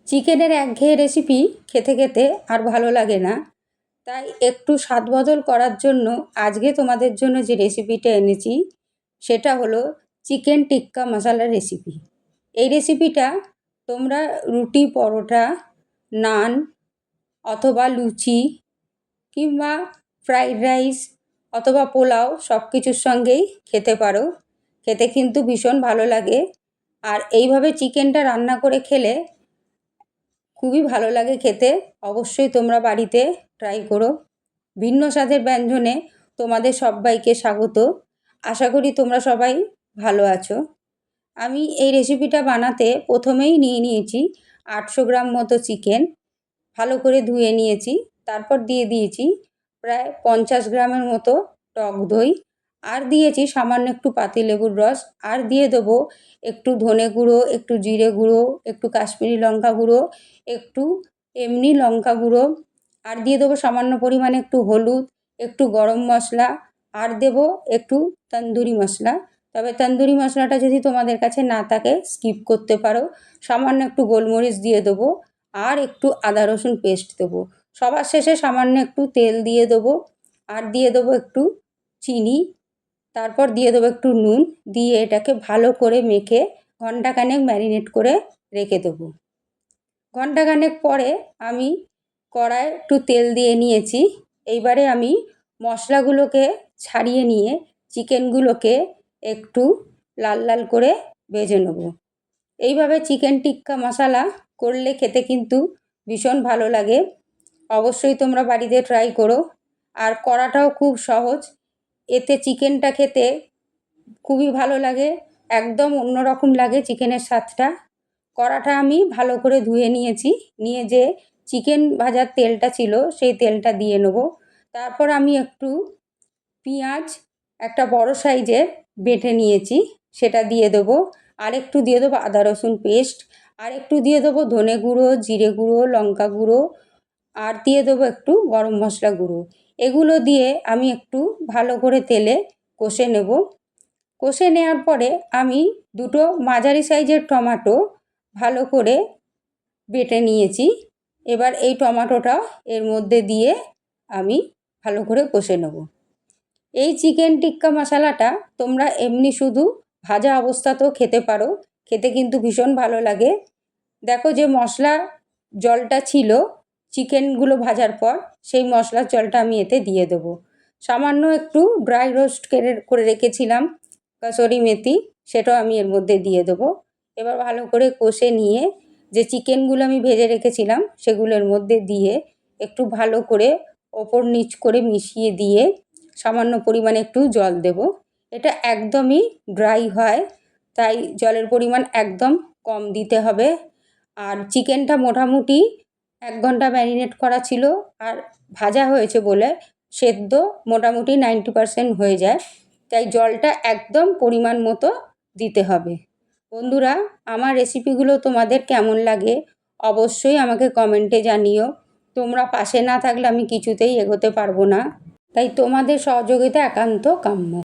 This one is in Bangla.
চিকেনের একঘেয়ে রেসিপি খেতে খেতে আর ভালো লাগে না, তাই একটু স্বাদ বদল করার জন্য আজকে তোমাদের জন্য যে রেসিপিটা এনেছি সেটা হলো চিকেন টিক্কা মশলা রেসিপি। এই রেসিপিটা তোমরা রুটি, পরোটা, নান অথবা লুচি কিংবা ফ্রাইড রাইস অথবা পোলাও সব কিছুর সঙ্গেই খেতে পারো। খেতে কিন্তু ভীষণ ভালো লাগে। আর এইভাবে চিকেনটা রান্না করে খেলে খুবই ভালো লাগে খেতে। অবশ্যই তোমরা বাড়িতে ট্রাই করো। ভিন্ন স্বাদের ব্যঞ্জনে তোমাদের সব্বাইকে স্বাগত। আশা করি তোমরা সবাই ভালো আছো। আমি এই রেসিপিটা বানাতে প্রথমেই নিয়ে নিয়েছি 800 গ্রাম মতো চিকেন। ভালো করে ধুয়ে নিয়েছি। তারপর দিয়ে দিয়েছি প্রায় 50 গ্রামের মতো টক দই, আর দিয়েছি সামান্য একটু পাতিলেবুর রস, আর দিয়ে দেবো একটু ধনে গুঁড়ো, একটু জিরে গুঁড়ো, একটু কাশ্মীরি লঙ্কা গুঁড়ো, একটু এমনি লঙ্কা গুঁড়ো, আর দিয়ে দেবো সামান্য পরিমাণে একটু হলুদ, একটু গরম মশলা, আর দেবো একটু তন্দুরি মশলা। তবে তন্দুরি মশলাটা যদি তোমাদের কাছে না থাকে স্কিপ করতে পারো। সামান্য একটু গোলমরিচ দিয়ে দেবো, আর একটু আদা রসুন পেস্ট দেবো। সবার শেষে সামান্য একটু তেল দিয়ে দেবো, আর দিয়ে দেবো একটু চিনি, তারপর দিয়ে দেবো একটু নুন, দিয়ে এটাকে ভালো করে মেখে ঘন্টাখানেক ম্যারিনেট করে রেখে দেবো। ঘন্টাখানেক পরে আমি কড়ায় একটু তেল দিয়ে নিয়েছি। এইবারে আমি মশলাগুলোকে ছাড়িয়ে নিয়ে চিকেনগুলোকে একটু লাল লাল করে ভেজে নেব। এইভাবে চিকেন টিক্কা মশলা করলে খেতে কিন্তু ভীষণ ভালো লাগে। অবশ্যই তোমরা বাড়িতে ট্রাই করো। আর করাটাও খুব সহজ। এতে চিকেনটা খেতে খুবই ভালো লাগে, একদম অন্যরকম লাগে চিকেনের স্বাদটা। কড়াটা আমি ভালো করে ধুয়ে নিয়েছি, নিয়ে যে চিকেন ভাজার তেলটা ছিল সেই তেলটা দিয়ে নেব। তারপর আমি একটু পেঁয়াজ একটা বড় সাইজের বেটে নিয়েছি, সেটা দিয়ে দেবো। আর একটু দিয়ে দেবো আদা রসুন পেস্ট, আর একটু দিয়ে দেবো ধনে গুঁড়ো, জিরে গুঁড়ো, লঙ্কা গুঁড়ো, আর দিয়ে দেবো একটু গরম মশলা গুঁড়ো। এগুলো দিয়ে আমি একটু ভালো করে তেলে কষে নেব। কষে নেওয়ার পরে আমি দুটো মাঝারি সাইজের টমেটো ভালো করে বেটে নিয়েছি। এবার এই টমেটোটা এর মধ্যে দিয়ে আমি ভালো করে কষে নেব। এই চিকেন টিক্কা মশলাটা তোমরা এমনি শুধু ভাজা অবস্থাতেও খেতে পারো, খেতে কিন্তু ভীষণ ভালো লাগে। দেখো যে মশলা জলটা ছিল চিকেনগুলো ভাজার পর, সেই মশলার জলটা আমি এতে দিয়ে দেবো। সামান্য একটু ড্রাই রোস্ট করে রেখেছিলাম কাসুরি মেথি, সেটাও আমি এর মধ্যে দিয়ে দেবো। এবার ভালো করে কষে নিয়ে যে চিকেনগুলো আমি ভেজে রেখেছিলাম সেগুলোর মধ্যে দিয়ে একটু ভালো করে ওপর নিচ করে মিশিয়ে দিয়ে সামান্য পরিমাণে একটু জল দেব। এটা একদমই ড্রাই হয়, তাই জলের পরিমাণ একদম কম দিতে হবে। আর চিকেনটা মোটামুটি 1 ঘন্টা ম্যারিনেট করা ছিল, আর ভাজা হয়েছে বলে সেদ্ধ মোটামুটি 90% হয়ে যায়, তাই জলটা একদম পরিমাণ মতো দিতে হবে। বন্ধুরা, আমার রেসিপিগুলো তোমাদের কেমন লাগে অবশ্যই আমাকে কমেন্টে জানিও। তোমরা পাশে না থাকলে আমি কিছুতেই এগোতে পারবো না, তাই তোমাদের সহযোগিতা একান্ত কাম্য।